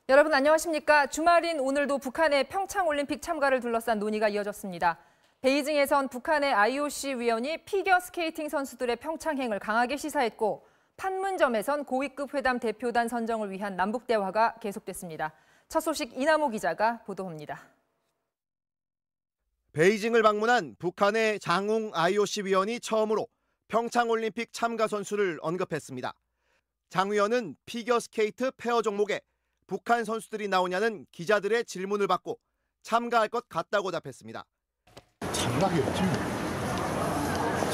여러분 안녕하십니까? 주말인 오늘도 북한의 평창올림픽 참가를 둘러싼 논의가 이어졌습니다. 베이징에선 북한의 IOC 위원이 피겨스케이팅 선수들의 평창행을 강하게 시사했고 판문점에선 고위급 회담 대표단 선정을 위한 남북 대화가 계속됐습니다. 첫 소식 이남호 기자가 보도합니다. 베이징을 방문한 북한의 장웅 IOC 위원이 처음으로 평창올림픽 참가 선수를 언급했습니다. 장 위원은 피겨스케이트 페어 종목에 북한 선수들이 나오냐는 기자들의 질문을 받고 참가할 것 같다고 답했습니다. 참가하겠지.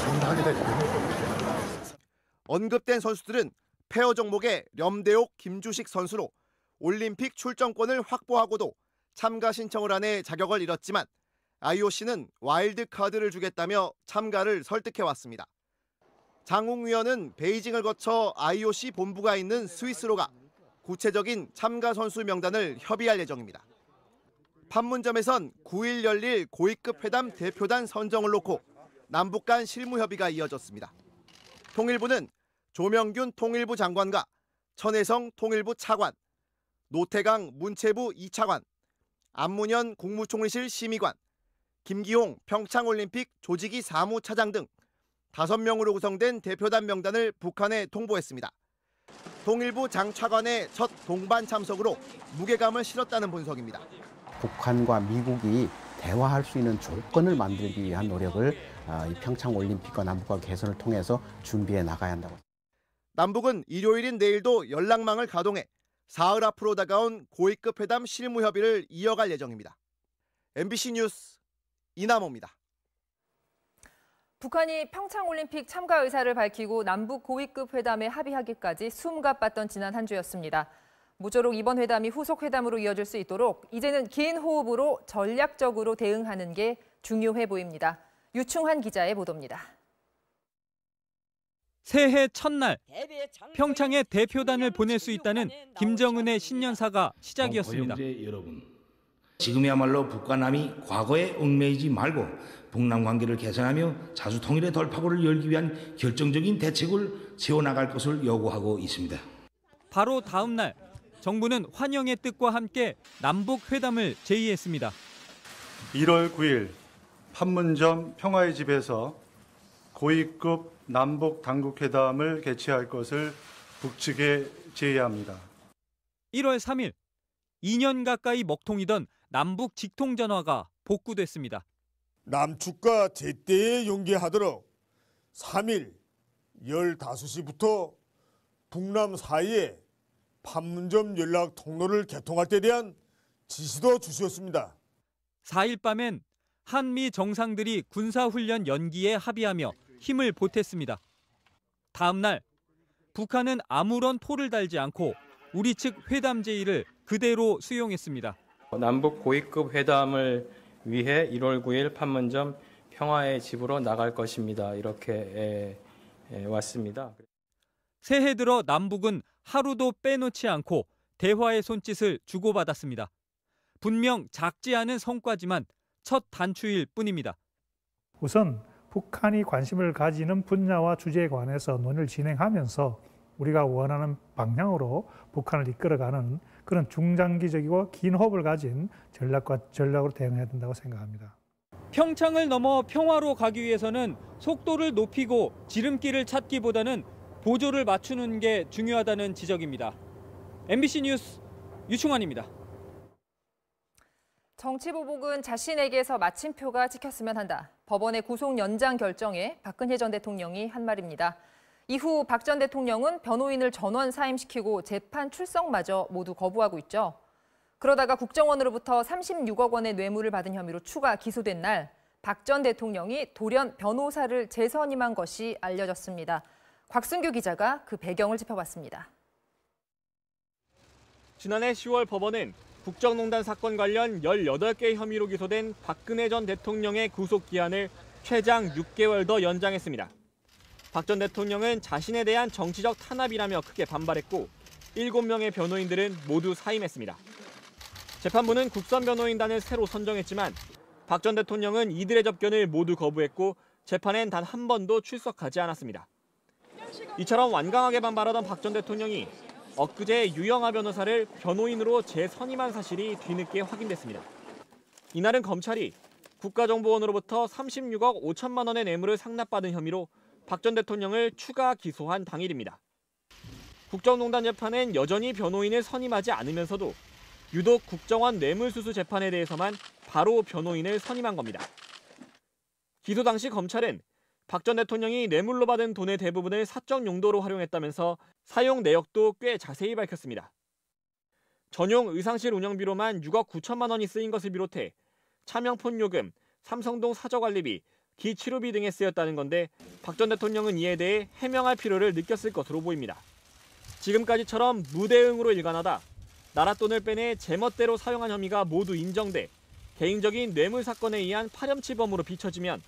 참가하게 됐고. 언급된 선수들은 페어 종목의 렴대옥 김주식 선수로 올림픽 출전권을 확보하고도 참가 신청을 안 해 자격을 잃었지만 IOC는 와일드 카드를 주겠다며 참가를 설득해왔습니다. 장웅 위원은 베이징을 거쳐 IOC 본부가 있는 스위스로 가 구체적인 참가 선수 명단을 협의할 예정입니다. 판문점에선 9일 열릴 고위급 회담 대표단 선정을 놓고 남북 간 실무 협의가 이어졌습니다. 통일부는 조명균 통일부 장관과 천혜성 통일부 차관, 노태강 문체부 2차관, 안문현 국무총리실 심의관, 김기홍 평창올림픽 조직위 사무차장 등 5명으로 구성된 대표단 명단을 북한에 통보했습니다. 통일부 장 차관의 첫 동반 참석으로 무게감을 실었다는 분석입니다. 북한과 미국이 대화할 수 있는 조건을 만들기 위한 노력을 이 평창올림픽과 남북과 개선을 통해서 준비해 나가야 한다고. 남북은 일요일인 내일도 연락망을 가동해 사흘 앞으로 다가온 고위급 회담 실무 협의를 이어갈 예정입니다. MBC 뉴스 이남호입니다. 북한이 평창올림픽 참가 의사를 밝히고 남북 고위급 회담에 합의하기까지 숨가빴던 지난 한 주였습니다. 모쪼록 이번 회담이 후속 회담으로 이어질 수 있도록 이제는 긴 호흡으로 전략적으로 대응하는 게 중요해 보입니다. 유충환 기자의 보도입니다. 새해 첫날 평창에 대표단을 보낼 수 있다는 김정은의 신년사가 시작이었습니다. 여러분, 지금이야말로 북과 남이 과거에 얽매이지 말고 북남 관계를 개선하며 자주 통일의 돌파구를 열기 위한 결정적인 대책을 세워나갈 것을 요구하고 있습니다. 바로 다음 날 정부는 환영의 뜻과 함께 남북 회담을 제의했습니다. 1월 9일 판문점 평화의 집에서 고위급 남북 당국 회담을 개최할 것을 북측에 제의합니다. 1월 3일 2년 가까이 먹통이던 남북 직통 전화가 복구됐습니다. 남측과 제때에 연계하도록 3일 15시부터 북남 사이에 판문점 연락 통로를 개통할 때 대한 지시도 주셨습니다. 4일 밤엔 한미 정상들이 군사훈련 연기에 합의하며 힘을 보탰습니다. 다음 날 북한은 아무런 포를 달지 않고 우리 측 회담 제의를 그대로 수용했습니다. 남북 고위급 회담을 위해 1월 9일 판문점 평화의 집으로 나갈 것입니다. 이렇게 왔습니다. 새해 들어 남북은 하루도 빼놓지 않고 대화의 손짓을 주고받았습니다. 분명 작지 않은 성과지만 첫 단추일 뿐입니다. 우선 북한이 관심을 가지는 분야와 주제에 관해서 논의를 진행하면서 우리가 원하는 방향으로 북한을 이끌어가는 그런 중장기적이고 긴 호흡을 가진 전략으로 대응해야 된다고 생각합니다. 평창을 넘어 평화로 가기 위해서는 속도를 높이고 지름길을 찾기보다는 보조를 맞추는 게 중요하다는 지적입니다. MBC 뉴스 유충환입니다. 정치보복은 자신에게서 마침표가 찍혔으면 한다. 법원의 구속 연장 결정에 박근혜 전 대통령이 한 말입니다. 이후 박 전 대통령은 변호인을 전원 사임시키고 재판 출석마저 모두 거부하고 있죠. 그러다가 국정원으로부터 36억 원의 뇌물을 받은 혐의로 추가 기소된 날 박 전 대통령이 돌연 변호사를 재선임한 것이 알려졌습니다. 곽승규 기자가 그 배경을 짚어봤습니다. 지난해 10월 법원은 국정농단 사건 관련 18개 혐의로 기소된 박근혜 전 대통령의 구속기한을 최장 6개월 더 연장했습니다. 박 전 대통령은 자신에 대한 정치적 탄압이라며 크게 반발했고 7명의 변호인들은 모두 사임했습니다. 재판부는 국선변호인단을 새로 선정했지만 박 전 대통령은 이들의 접견을 모두 거부했고 재판엔 단 한 번도 출석하지 않았습니다. 이처럼 완강하게 반발하던 박 전 대통령이 엊그제 유영아 변호사를 변호인으로 재선임한 사실이 뒤늦게 확인됐습니다. 이날은 검찰이 국가정보원으로부터 36억 5천만 원의 뇌물을 상납받은 혐의로 박 전 대통령을 추가 기소한 당일입니다. 국정농단 재판엔 여전히 변호인을 선임하지 않으면서도 유독 국정원 뇌물수수 재판에 대해서만 바로 변호인을 선임한 겁니다. 기소 당시 검찰은 박 전 대통령이 뇌물로 받은 돈의 대부분을 사적 용도로 활용했다면서 사용 내역도 꽤 자세히 밝혔습니다. 전용 의상실 운영비로만 6억 9천만 원이 쓰인 것을 비롯해 차명폰 요금, 삼성동 사저관리비, 기치료비 등에 쓰였다는 건데 박 전 대통령은 이에 대해 해명할 필요를 느꼈을 것으로 보입니다. 지금까지처럼 무대응으로 일관하다 나라 돈을 빼내 제멋대로 사용한 혐의가 모두 인정돼 개인적인 뇌물 사건에 의한 파렴치범으로 비춰지면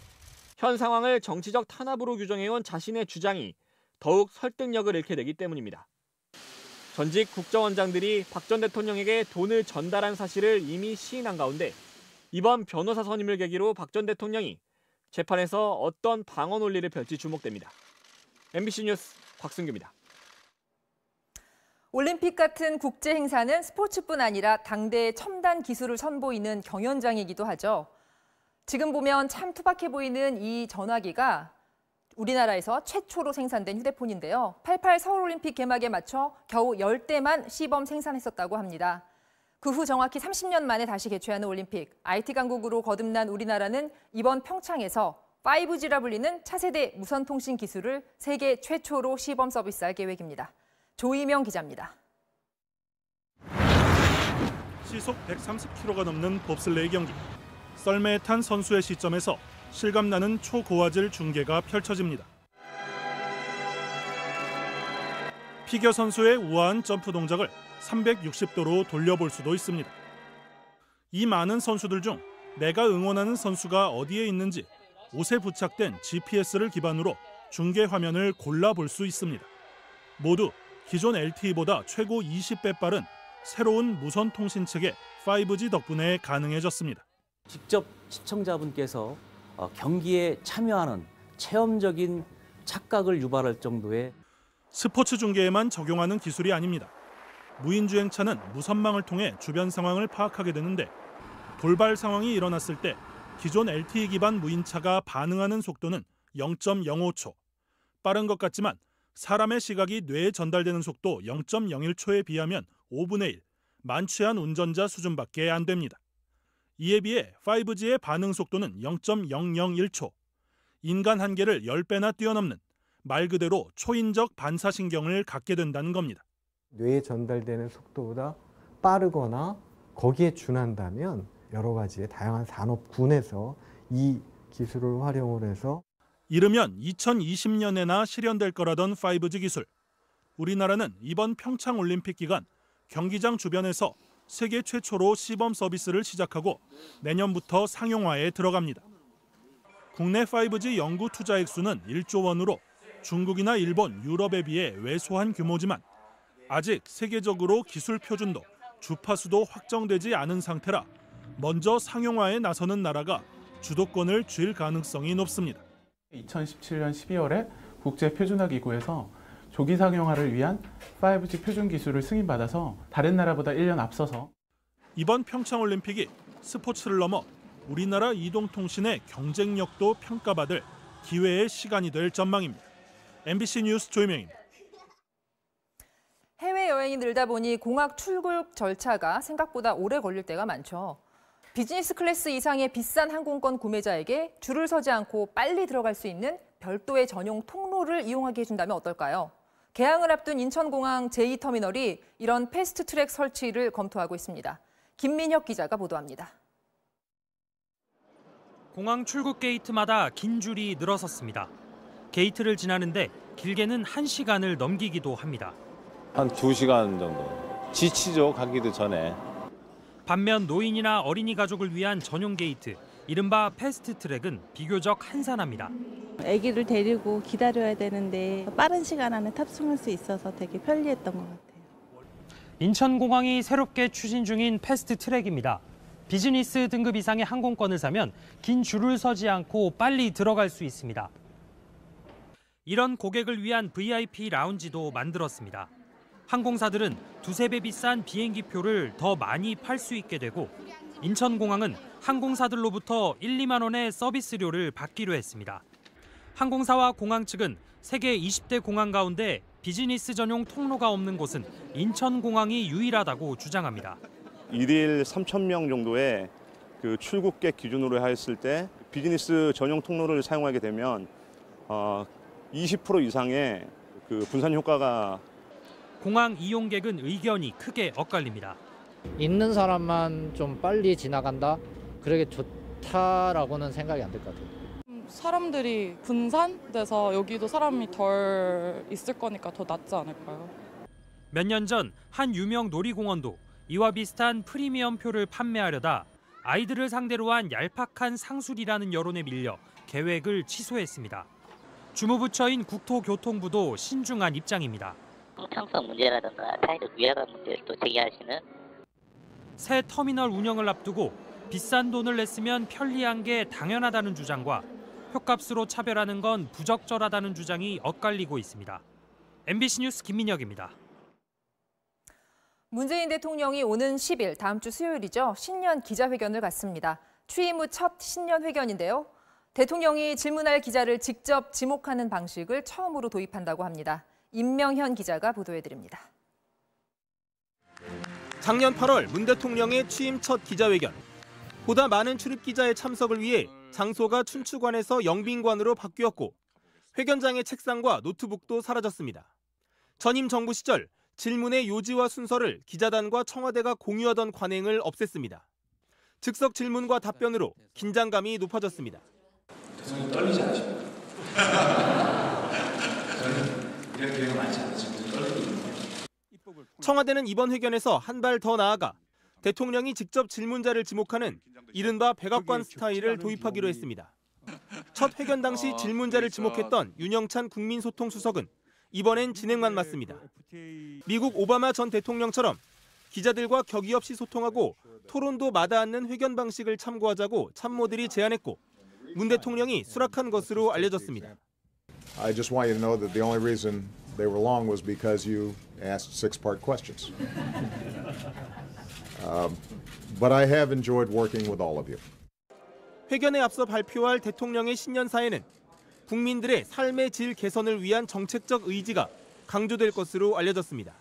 현 상황을 정치적 탄압으로 규정해온 자신의 주장이 더욱 설득력을 잃게 되기 때문입니다. 전직 국정원장들이 박 전 대통령에게 돈을 전달한 사실을 이미 시인한 가운데 이번 변호사 선임을 계기로 박 전 대통령이 재판에서 어떤 방어 논리를 펼지 주목됩니다. MBC 뉴스 곽승규입니다. 올림픽 같은 국제 행사는 스포츠뿐 아니라 당대의 첨단 기술을 선보이는 경연장이기도 하죠. 지금 보면 참 투박해 보이는 이 전화기가 우리나라에서 최초로 생산된 휴대폰인데요. 88 서울올림픽 개막에 맞춰 겨우 10대만 시범 생산했었다고 합니다. 그 후 정확히 30년 만에 다시 개최하는 올림픽. IT 강국으로 거듭난 우리나라는 이번 평창에서 5G라 불리는 차세대 무선통신 기술을 세계 최초로 시범 서비스할 계획입니다. 조이명 기자입니다. 시속 130km가 넘는 봅슬레이 경기. 썰매에 탄 선수의 시점에서 실감나는 초고화질 중계가 펼쳐집니다. 피겨 선수의 우아한 점프 동작을 360도로 돌려볼 수도 있습니다. 이 많은 선수들 중 내가 응원하는 선수가 어디에 있는지 옷에 부착된 GPS를 기반으로 중계 화면을 골라볼 수 있습니다. 모두 기존 LTE보다 최고 20배 빠른 새로운 무선 통신 체계 5G 덕분에 가능해졌습니다. 직접 시청자분께서 경기에 참여하는 체험적인 착각을 유발할 정도의 스포츠 중계에만 적용하는 기술이 아닙니다. 무인주행차는 무선망을 통해 주변 상황을 파악하게 되는데 돌발 상황이 일어났을 때 기존 LTE 기반 무인차가 반응하는 속도는 0.05초. 빠른 것 같지만 사람의 시각이 뇌에 전달되는 속도 0.01초에 비하면 5분의 1, 만취한 운전자 수준밖에 안 됩니다. 이에 비해 5G의 반응 속도는 0.001초. 인간 한계를 10배나 뛰어넘는 말 그대로 초인적 반사신경을 갖게 된다는 겁니다. 뇌에 전달되는 속도보다 빠르거나 거기에 준한다면 여러 가지의 다양한 산업군에서 이 기술을 활용을 해서 이르면 2020년에나 실현될 거라던 5G 기술. 우리나라는 이번 평창 올림픽 기간 경기장 주변에서 세계 최초로 시범 서비스를 시작하고 내년부터 상용화에 들어갑니다. 국내 5G 연구 투자 액수는 1조 원으로 중국이나 일본, 유럽에 비해 왜소한 규모지만 아직 세계적으로 기술 표준도, 주파수도 확정되지 않은 상태라 먼저 상용화에 나서는 나라가 주도권을 쥘 가능성이 높습니다. 2017년 12월에 국제표준화기구에서 조기 상용화를 위한 5G 표준 기술을 승인받아서 다른 나라보다 1년 앞서서 이번 평창올림픽이 스포츠를 넘어 우리나라 이동통신의 경쟁력도 평가받을 기회의 시간이 될 전망입니다. MBC 뉴스 조이명입니다. 해외여행이 늘다 보니 공항 출국 절차가 생각보다 오래 걸릴 때가 많죠. 비즈니스 클래스 이상의 비싼 항공권 구매자에게 줄을 서지 않고 빨리 들어갈 수 있는 별도의 전용 통로를 이용하게 해준다면 어떨까요? 개항을 앞둔 인천공항 제2터미널이 이런 패스트트랙 설치를 검토하고 있습니다. 김민혁 기자가 보도합니다. 공항 출국 게이트마다 긴 줄이 늘어섰습니다. 게이트를 지나는데 길게는 1시간을 넘기기도 합니다. 한 2시간 정도. 지치죠, 가기도 전에. 반면 노인이나 어린이 가족을 위한 전용 게이트, 이른바 패스트트랙은 비교적 한산합니다. 아기를 데리고 기다려야 되는데 빠른 시간 안에 탑승할 수 있어서 되게 편리했던 것 같아요. 인천공항이 새롭게 추진 중인 패스트트랙입니다. 비즈니스 등급 이상의 항공권을 사면 긴 줄을 서지 않고 빨리 들어갈 수 있습니다. 이런 고객을 위한 VIP 라운지도 만들었습니다. 항공사들은 두세 배 비싼 비행기표를 더 많이 팔 수 있게 되고 인천공항은 항공사들로부터 1, 2만 원의 서비스료를 받기로 했습니다. 항공사와 공항 측은 세계 20대 공항 가운데 비즈니스 전용 통로가 없는 곳은 인천공항이 유일하다고 주장합니다. 일일 3,000명 정도의 그 출국객 기준으로 했을 때 비즈니스 전용 통로를 사용하게 되면 20% 이상의 그 분산 효과가 공항 이용객은 의견이 크게 엇갈립니다. 있는 사람만 좀 빨리 지나간다? 그러게 좋다라고는 생각이 안 될 것 같아요. 사람들이 분산돼서 여기도 사람이 덜 있을 거니까 더 낫지 않을까요? 몇 년 전 한 유명 놀이공원도 이와 비슷한 프리미엄 표를 판매하려다 아이들을 상대로 한 얄팍한 상술이라는 여론에 밀려 계획을 취소했습니다. 주무부처인 국토교통부도 신중한 입장입니다. 형평성 문제라든가 사회적 위화감 문제를 또 제기하시는 새 터미널 운영을 앞두고 비싼 돈을 냈으면 편리한 게 당연하다는 주장과 표값으로 차별하는 건 부적절하다는 주장이 엇갈리고 있습니다. MBC 뉴스 김민혁입니다. 문재인 대통령이 오는 10일, 다음 주 수요일이죠. 신년 기자회견을 갖습니다. 취임 후 첫 신년 회견인데요. 대통령이 질문할 기자를 직접 지목하는 방식을 처음으로 도입한다고 합니다. 임명현 기자가 보도해드립니다. 작년 8월 문 대통령의 취임 첫 기자회견. 보다 많은 출입 기자의 참석을 위해 장소가 춘추관에서 영빈관으로 바뀌었고 회견장의 책상과 노트북도 사라졌습니다. 전임 정부 시절 질문의 요지와 순서를 기자단과 청와대가 공유하던 관행을 없앴습니다. 즉석 질문과 답변으로 긴장감이 높아졌습니다. 대통령 떨리지 않으십니까? 저는 이런 기회가 많지 않으시고 떨리거든요. 청와대는 이번 회견에서 한 발 더 나아가 대통령이 직접 질문자를 지목하는 이른바 백악관 스타일을 도입하기로 했습니다. 첫 회견 당시 질문자를 지목했던 윤영찬 국민소통수석은 이번엔 진행만 맡습니다. 미국 오바마 전 대통령처럼 기자들과 격의 없이 소통하고 토론도 마다 않는 회견 방식을 참고하자고 참모들이 제안했고 문 대통령이 수락한 것으로 알려졌습니다. I just want you to know that the only reason they were long was because you asked 6-part questions. But I have enjoyed working with all of you. 회견에 앞서 발표할 대통령의 신년사에는 국민들의 삶의 질 개선을 위한 정책적 의지가 강조될 것으로 알려졌습니다.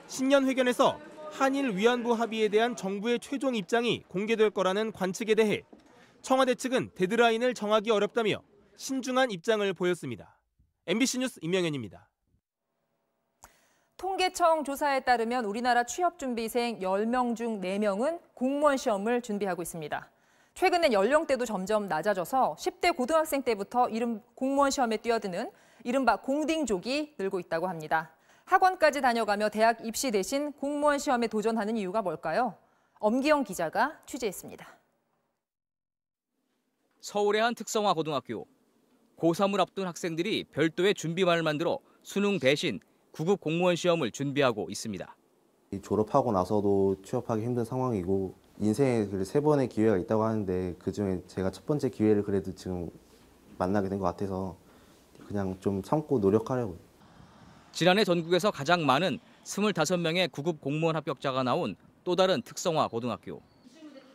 신년 회견에서 한일 위안부 합의에 대한 정부의 최종 입장이 공개될 거라는 관측에 대해 청와대 측은 데드라인을 정하기 어렵다며 신중한 입장을 보였습니다. MBC 뉴스 임명현입니다. 통계청 조사에 따르면 우리나라 취업준비생 10명 중 4명은 공무원 시험을 준비하고 있습니다. 최근엔 연령대도 점점 낮아져서 10대 고등학생 때부터 공무원 시험에 뛰어드는 이른바 공딩족이 늘고 있다고 합니다. 학원까지 다녀가며 대학 입시 대신 공무원 시험에 도전하는 이유가 뭘까요? 엄기영 기자가 취재했습니다. 서울의 한 특성화 고등학교. 고3을 앞둔 학생들이 별도의 준비반을 만들어 수능 대신 9급 공무원 시험을 준비하고 있습니다. 졸업하고 나서도 취업하기 힘든 상황이고 인생에 3번의 기회가 있다고 하는데 그중에 제가 첫 번째 기회를 그래도 지금 만나게 된 것 같아서 그냥 좀 참고 노력하려고요. 지난해 전국에서 가장 많은 25명의 9급 공무원 합격자가 나온 또 다른 특성화 고등학교.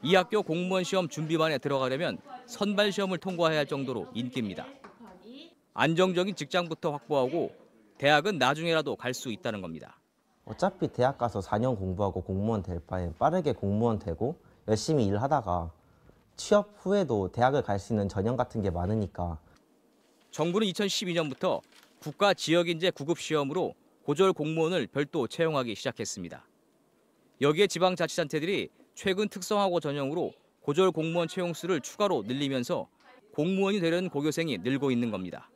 이 학교 공무원 시험 준비반에 들어가려면 선발 시험을 통과해야 할 정도로 인기입니다. 안정적인 직장부터 확보하고 대학은 나중에라도 갈 수 있다는 겁니다. 어차피 대학 가서 4년 공부하고 공무원 될 바엔 빠르게 공무원 되고 열심히 일하다가 취업 후에도 대학을 갈 수 있는 전형 같은 게 많으니까. 정부는 2012년부터 국가 지역인재 9급 시험으로 고졸 공무원을 별도 채용하기 시작했습니다. 여기에 지방자치단체들이 최근 특성화고 전형으로 고졸 공무원 채용 수를 추가로 늘리면서 공무원이 되려는 고교생이 늘고 있는 겁니다.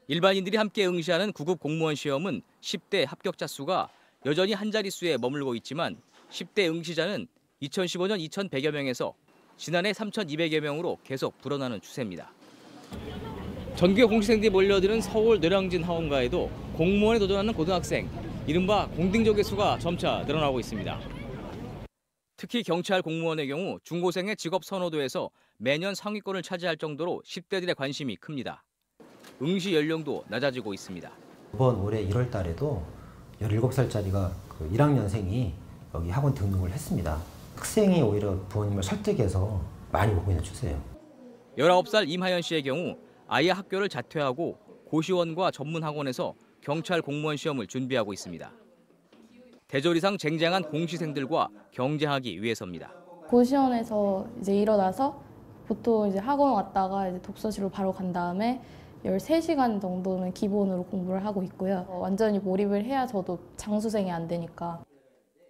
일반인들이 함께 응시하는 9급 공무원 시험은 10대 합격자 수가 여전히 한 자릿수에 머물고 있지만 10대 응시자는 2015년 2,100여 명에서 지난해 3,200여 명으로 계속 불어나는 추세입니다. 전교 공시생들이 몰려드는 서울 노량진 학원가에도 공무원에 도전하는 고등학생, 이른바 공딩족의 수가 점차 늘어나고 있습니다. 특히 경찰 공무원의 경우 중고생의 직업 선호도에서 매년 상위권을 차지할 정도로 10대들의 관심이 큽니다. 응시 연령도 낮아지고 있습니다. 이번 올해 1월 달에도 17살짜리가 1학년생이 여기 학원 등록을 했습니다. 학생이 오히려 부모님을 설득해서 많이 오고 있는 추세예요. 19살 임하연 씨의 경우 아예 학교를 자퇴하고 고시원과 전문학원에서 경찰 공무원 시험을 준비하고 있습니다. 대졸 이상 쟁쟁한 공시생들과 경쟁하기 위해서입니다. 고시원에서 이제 일어나서 보통 이제 학원 왔다가 이제 독서실로 바로 간 다음에 13시간 정도는 기본으로 공부를 하고 있고요. 완전히 몰입을 해야 저도 장수생이 안 되니까.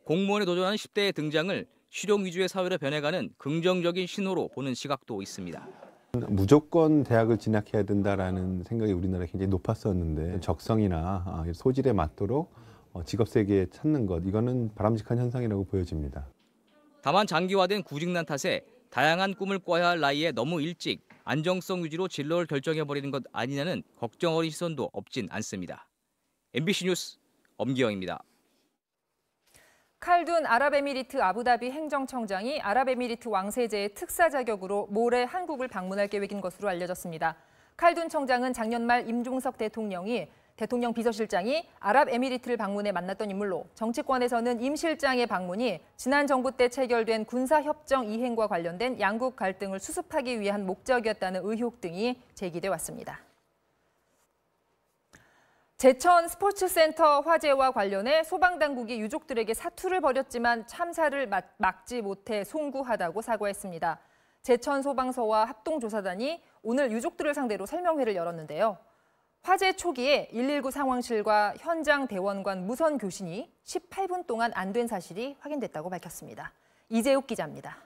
공무원에 도전하는 10대의 등장을 실용 위주의 사회로 변해가는 긍정적인 신호로 보는 시각도 있습니다. 무조건 대학을 진학해야 된다라는 생각이 우리나라에 굉장히 높았었는데 적성이나 소질에 맞도록 직업 세계에 찾는 것, 이거는 바람직한 현상이라고 보여집니다. 다만 장기화된 구직난 탓에 다양한 꿈을 꿔야 할 나이에 너무 일찍 안정성 위주로 진로를 결정해버리는 것 아니냐는 걱정 어린 시선도 없진 않습니다. MBC 뉴스 엄기영입니다. 칼둔 아랍에미리트 아부다비 행정청장이 아랍에미리트 왕세제의 특사 자격으로 모레 한국을 방문할 계획인 것으로 알려졌습니다. 칼둔 청장은 작년 말 임종석 대통령 비서실장이 아랍에미리트를 방문해 만났던 인물로 정치권에서는 임 실장의 방문이 지난 정부 때 체결된 군사협정 이행과 관련된 양국 갈등을 수습하기 위한 목적이었다는 의혹 등이 제기돼 왔습니다. 제천 스포츠센터 화재와 관련해 소방당국이 유족들에게 사투를 벌였지만 참사를 막지 못해 송구하다고 사과했습니다. 제천 소방서와 합동조사단이 오늘 유족들을 상대로 설명회를 열었는데요. 화재 초기에 119 상황실과 현장 대원관 무선 교신이 18분 동안 안 된 사실이 확인됐다고 밝혔습니다. 이재욱 기자입니다.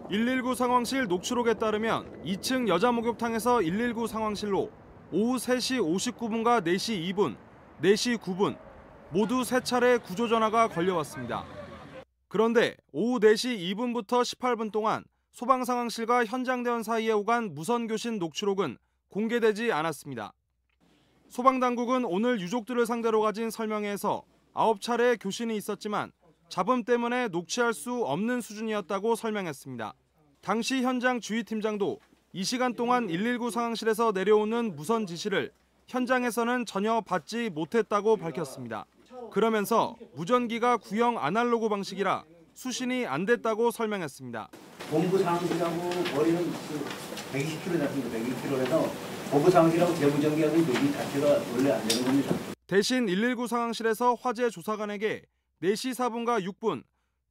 119 상황실 녹취록에 따르면 2층 여자 목욕탕에서 119 상황실로 오후 3시 59분과 4시 2분, 4시 9분 모두 3차례 구조 전화가 걸려왔습니다. 그런데 오후 4시 2분부터 18분 동안 소방 상황실과 현장 대원 사이에 오간 무선 교신 녹취록은 공개되지 않았습니다. 소방당국은 오늘 유족들을 상대로 가진 설명회에서 9차례의 교신이 있었지만 잡음 때문에 녹취할 수 없는 수준이었다고 설명했습니다. 당시 현장 주의팀장도 이 시간 동안 119 상황실에서 내려오는 무선 지시를 현장에서는 전혀 받지 못했다고 밝혔습니다. 그러면서 무전기가 구형 아날로그 방식이라 수신이 안 됐다고 설명했습니다. 본부 상황실하고 머리는 120km 잡습니다. 120km에서 본부 상황실하고 대무전기하고 여기 자체가 원래 안 되는 겁니다. 대신 119 상황실에서 화재 조사관에게 4시 4분과 6분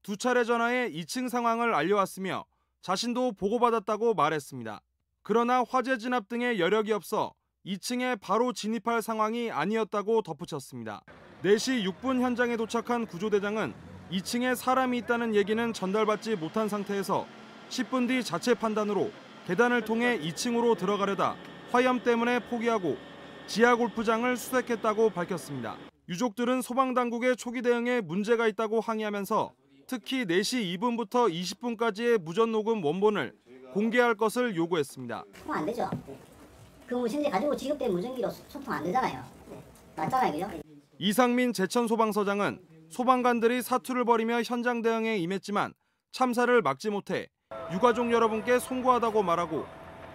두 차례 전화에 2층 상황을 알려왔으며 자신도 보고받았다고 말했습니다. 그러나 화재 진압 등의 여력이 없어 2층에 바로 진입할 상황이 아니었다고 덧붙였습니다. 4시 6분 현장에 도착한 구조대장은 2층에 사람이 있다는 얘기는 전달받지 못한 상태에서 10분 뒤 자체 판단으로 계단을 통해 2층으로 들어가려다 화염 때문에 포기하고 지하 골프장을 수색했다고 밝혔습니다. 유족들은 소방당국의 초기 대응에 문제가 있다고 항의하면서 특히 4시 2분부터 20분까지의 무전 녹음 원본을 공개할 것을 요구했습니다. 소통 안 되죠. 그 무전기 가지고 지급된 무전기로 소통 안 되잖아요. 맞잖아요, 그죠? 이상민 제천소방서장은 소방관들이 사투를 벌이며 현장 대응에 임했지만 참사를 막지 못해 유가족 여러분께 송구하다고 말하고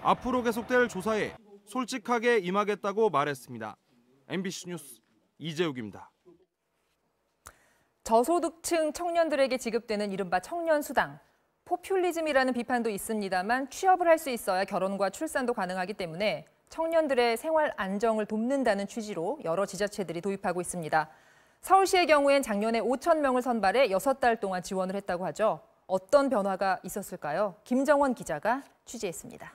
앞으로 계속될 조사에 솔직하게 임하겠다고 말했습니다. MBC 뉴스 이재욱입니다. 저소득층 청년들에게 지급되는 이른바 청년수당. 포퓰리즘이라는 비판도 있습니다만 취업을 할 수 있어야 결혼과 출산도 가능하기 때문에 청년들의 생활 안정을 돕는다는 취지로 여러 지자체들이 도입하고 있습니다. 서울시의 경우엔 작년에 5천 명을 선발해 6달 동안 지원을 했다고 하죠. 어떤 변화가 있었을까요? 김정원 기자가 취재했습니다.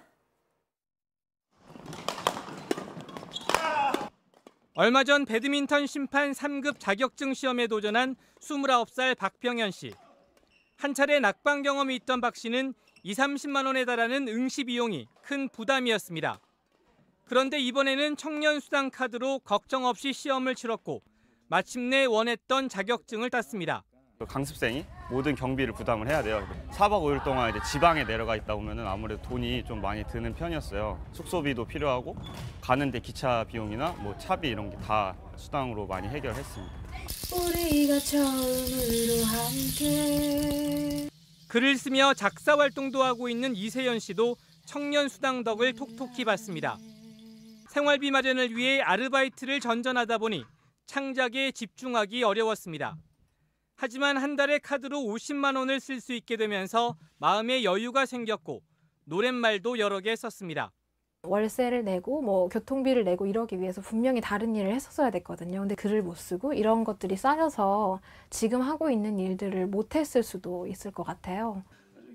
얼마 전 배드민턴 심판 3급 자격증 시험에 도전한 29살 박병현 씨. 한 차례 낙방 경험이 있던 박 씨는 20-30만 원에 달하는 응시 비용이 큰 부담이었습니다. 그런데 이번에는 청년수당 카드로 걱정 없이 시험을 치렀고 마침내 원했던 자격증을 땄습니다. 강습생이 모든 경비를 부담을 해야 돼요. 4박 5일 동안 이제 지방에 내려가 있다 보면 아무래도 돈이 좀 많이 드는 편이었어요. 숙소비도 필요하고 가는데 기차 비용이나 뭐 차비 이런 게 다 수당으로 많이 해결했습니다. 우리가 처음으로 함께. 글을 쓰며 작사 활동도 하고 있는 이세연 씨도 청년 수당 덕을 톡톡히 받습니다. 생활비 마련을 위해 아르바이트를 전전하다 보니 창작에 집중하기 어려웠습니다. 하지만 한 달에 카드로 50만 원을 쓸 수 있게 되면서 마음의 여유가 생겼고 노랫말도 여러 개 썼습니다. 월세를 내고 뭐 교통비를 내고 이러기 위해서 분명히 다른 일을 했었어야 됐거든요. 근데 글을 못 쓰고 이런 것들이 쌓여서 지금 하고 있는 일들을 못 했을 수도 있을 것 같아요.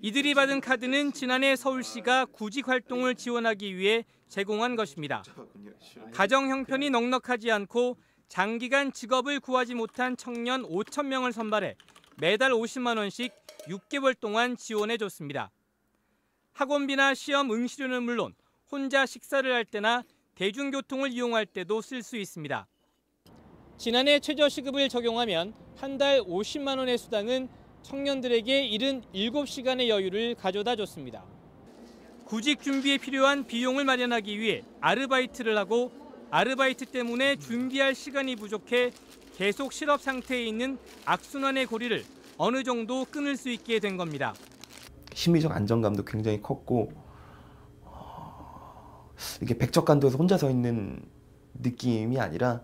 이들이 받은 카드는 지난해 서울시가 구직 활동을 지원하기 위해 제공한 것입니다. 가정 형편이 넉넉하지 않고 장기간 직업을 구하지 못한 청년 5천 명을 선발해 매달 50만 원씩 6개월 동안 지원해 줬습니다. 학원비나 시험 응시료는 물론 혼자 식사를 할 때나 대중교통을 이용할 때도 쓸 수 있습니다. 지난해 최저시급을 적용하면 한 달 50만 원의 수당은 청년들에게 77시간의 여유를 가져다 줬습니다. 구직 준비에 필요한 비용을 마련하기 위해 아르바이트를 하고 아르바이트 때문에 준비할 시간이 부족해 계속 실업 상태에 있는 악순환의 고리를 어느 정도 끊을 수 있게 된 겁니다. 심리적 안정감도 굉장히 컸고 이게 백척간도에서 혼자 서 있는 느낌이 아니라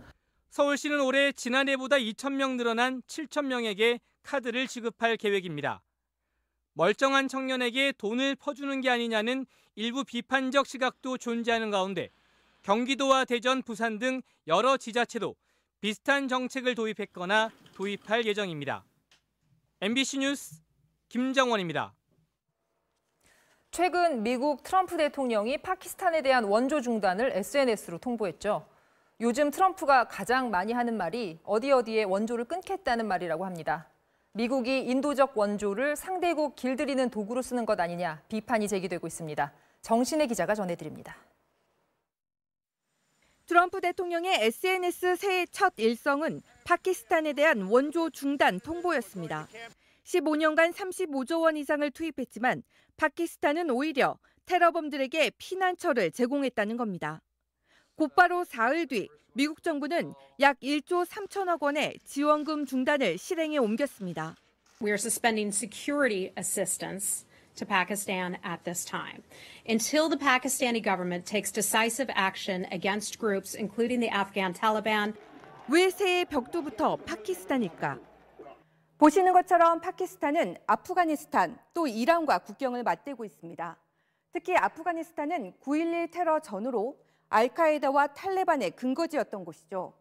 서울시는 올해 지난해보다 2,000명 늘어난 7,000명에게 카드를 지급할 계획입니다. 멀쩡한 청년에게 돈을 퍼주는 게 아니냐는 일부 비판적 시각도 존재하는 가운데 경기도와 대전, 부산 등 여러 지자체도 비슷한 정책을 도입했거나 도입할 예정입니다. MBC 뉴스 김정원입니다. 최근 미국 트럼프 대통령이 파키스탄에 대한 원조 중단을 SNS로 통보했죠. 요즘 트럼프가 가장 많이 하는 말이 어디에 원조를 끊겠다는 말이라고 합니다. 미국이 인도적 원조를 상대국 길들이는 도구로 쓰는 것 아니냐 비판이 제기되고 있습니다. 정신의 기자가 전해드립니다. 트럼프 대통령의 SNS 새해 첫 일성은 파키스탄에 대한 원조 중단 통보였습니다. 15년간 35조 원 이상을 투입했지만 파키스탄은 오히려 테러범들에게 피난처를 제공했다는 겁니다. 곧바로 사흘 뒤 미국 정부는 약 1조 3천억 원의 지원금 중단을 실행에 옮겼습니다. We are suspending security assistance to Pakistan at this time until the Pakistani government takes decisive action against groups including the Afghan Taliban. 왜 새해 벽두부터 파키스탄일까? 보시는 것처럼 파키스탄은 아프가니스탄 또 이란과 국경을 맞대고 있습니다. 특히 아프가니스탄은 9.11 테러 전후로 알카에다와 탈레반의 근거지였던 곳이죠.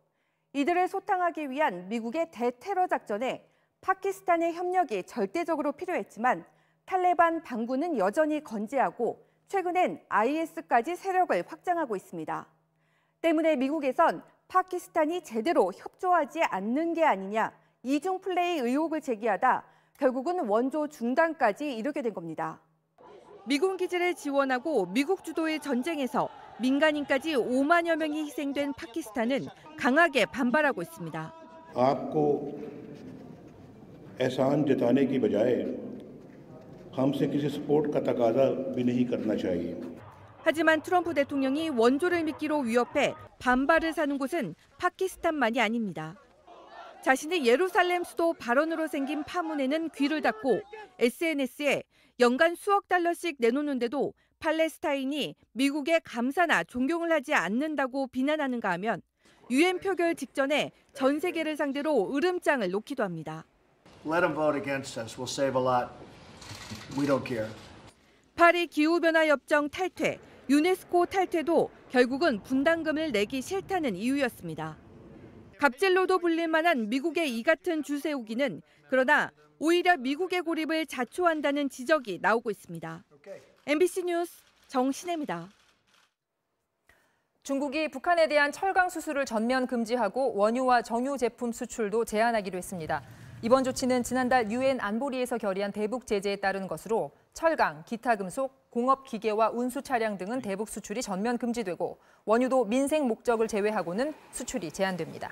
이들을 소탕하기 위한 미국의 대테러 작전에 파키스탄의 협력이 절대적으로 필요했지만 탈레반 반군은 여전히 건재하고 최근엔 IS까지 세력을 확장하고 있습니다. 때문에 미국에선 파키스탄이 제대로 협조하지 않는 게 아니냐 이중 플레이 의혹을 제기하다 결국은 원조 중단까지 이르게 된 겁니다. 미군 기지를 지원하고 미국 주도의 전쟁에서 민간인까지 5만여 명이 희생된 파키스탄은 강하게 반발하고 있습니다. आपको एहसान जताने की बजाय हमसे किसी सपोर्ट का तकाजा भी नहीं करना चाहिए. 하지만 트럼프 대통령이 원조를 미끼로 위협해 반발을 사는 곳은 파키스탄만이 아닙니다. 자신의 예루살렘 수도 발언으로 생긴 파문에는 귀를 닫고 SNS에 연간 수억 달러씩 내놓는데도 팔레스타인이 미국의 감사나 존경을 하지 않는다고 비난하는가 하면 유엔 표결 직전에 전 세계를 상대로 으름장을 놓기도 합니다. Let them vote against us. We'll save a lot. We don't care. 파리 기후변화협정 탈퇴, 유네스코 탈퇴도 결국은 분담금을 내기 싫다는 이유였습니다. 갑질로도 불릴 만한 미국의 이 같은 주세우기는 그러나 오히려 미국의 고립을 자초한다는 지적이 나오고 있습니다. MBC 뉴스 정신혜입니다. 중국이 북한에 대한 철강 수출을 전면 금지하고 원유와 정유 제품 수출도 제한하기로 했습니다. 이번 조치는 지난달 유엔 안보리에서 결의한 대북 제재에 따른 것으로 철강, 기타 금속, 공업 기계와 운수 차량 등은 대북 수출이 전면 금지되고 원유도 민생 목적을 제외하고는 수출이 제한됩니다.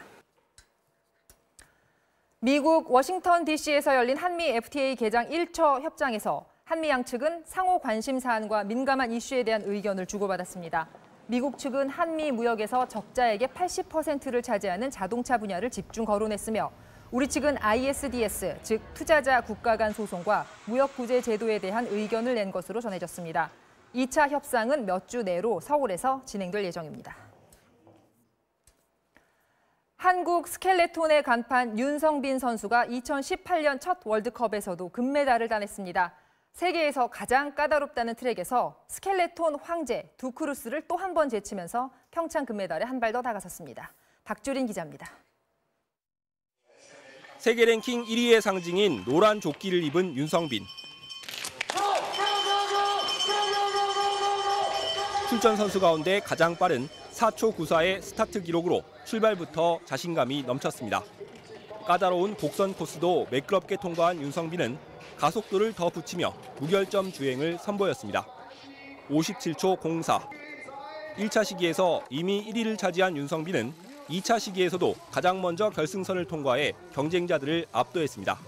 미국 워싱턴 DC에서 열린 한미 FTA 개장 1차 협상에서 한미 양측은 상호 관심 사안과 민감한 이슈에 대한 의견을 주고받았습니다. 미국 측은 한미 무역에서 적자액의 80%를 차지하는 자동차 분야를 집중 거론했으며 우리 측은 ISDS, 즉 투자자 국가 간 소송과 무역 구제 제도에 대한 의견을 낸 것으로 전해졌습니다. 2차 협상은 몇 주 내로 서울에서 진행될 예정입니다. 한국 스켈레톤의 간판 윤성빈 선수가 2018년 첫 월드컵에서도 금메달을 따냈습니다. 세계에서 가장 까다롭다는 트랙에서 스켈레톤 황제 두크루스를 또 한 번 제치면서 평창 금메달에 한 발 더 다가섰습니다. 박주린 기자입니다. 세계 랭킹 1위의 상징인 노란 조끼를 입은 윤성빈. 출전 선수 가운데 가장 빠른 4초 94의 스타트 기록으로 출발부터 자신감이 넘쳤습니다. 까다로운 곡선 코스도 매끄럽게 통과한 윤성빈은 가속도를 더 붙이며 무결점 주행을 선보였습니다. 57초 04. 1차 시기에서 이미 1위를 차지한 윤성빈은 2차 시기에서도 가장 먼저 결승선을 통과해 경쟁자들을 압도했습니다.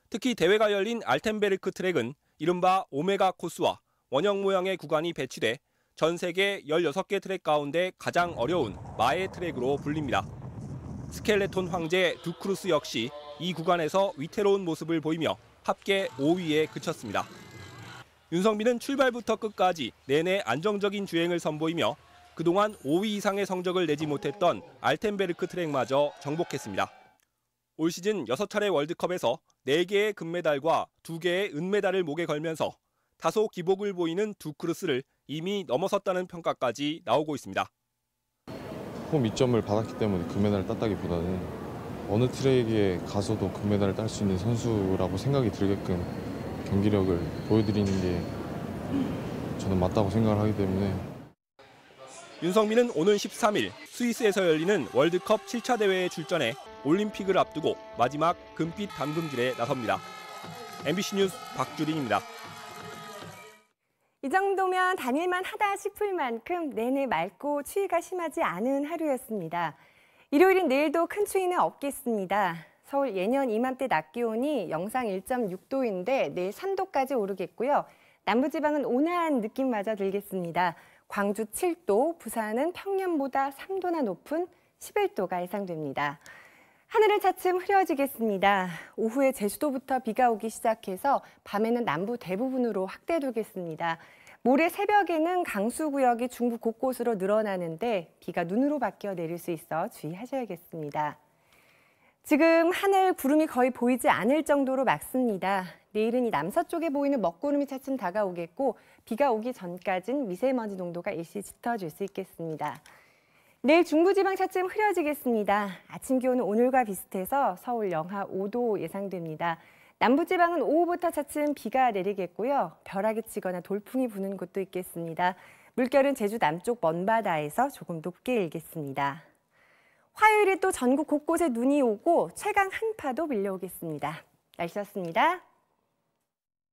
특히 대회가 열린 알텐베르크 트랙은 이른바 오메가 코스와 원형 모양의 구간이 배치돼 전 세계 16개 트랙 가운데 가장 어려운 마의 트랙으로 불립니다. 스켈레톤 황제 두크루스 역시 이 구간에서 위태로운 모습을 보이며 합계 5위에 그쳤습니다. 윤성빈은 출발부터 끝까지 내내 안정적인 주행을 선보이며 그동안 5위 이상의 성적을 내지 못했던 알텐베르크 트랙마저 정복했습니다. 올 시즌 6차례 월드컵에서 4개의 금메달과 2개의 은메달을 목에 걸면서 다소 기복을 보이는 두크루스를 이미 넘어섰다는 평가까지 나오고 있습니다. 홈 2점을 받았기 때문에 금메달을 땄다기보다는 어느 트랙에 가서도 금메달을 딸 수 있는 선수라고 생각이 들게끔 경기력을 보여드리는 게 저는 맞다고 생각을 하기 때문에. 윤성빈은 오는 13일 스위스에서 열리는 월드컵 7차 대회에 출전해 올림픽을 앞두고 마지막 금빛 담금질에 나섭니다. MBC 뉴스 박주린입니다. 이 정도면 다닐만 하다 싶을 만큼 내내 맑고 추위가 심하지 않은 하루였습니다. 일요일인 내일도 큰 추위는 없겠습니다. 서울 예년 이맘때 낮 기온이 영상 1.6도인데 내일 3도까지 오르겠고요. 남부지방은 온화한 느낌마저 들겠습니다. 광주 7도, 부산은 평년보다 3도나 높은 11도가 예상됩니다. 하늘은 차츰 흐려지겠습니다. 오후에 제주도부터 비가 오기 시작해서 밤에는 남부 대부분으로 확대되겠습니다. 모레 새벽에는 강수구역이 중부 곳곳으로 늘어나는데 비가 눈으로 바뀌어 내릴 수 있어 주의하셔야겠습니다. 지금 하늘 구름이 거의 보이지 않을 정도로 맑습니다. 내일은 이 남서쪽에 보이는 먹구름이 차츰 다가오겠고 비가 오기 전까진 미세먼지 농도가 일시 짙어질 수 있겠습니다. 내일 중부지방 차츰 흐려지겠습니다. 아침 기온은 오늘과 비슷해서 서울 영하 5도 예상됩니다. 남부지방은 오후부터 차츰 비가 내리겠고요. 벼락이 치거나 돌풍이 부는 곳도 있겠습니다. 물결은 제주 남쪽 먼바다에서 조금 높게 일겠습니다. 화요일에 또 전국 곳곳에 눈이 오고 최강 한파도 밀려오겠습니다. 날씨였습니다.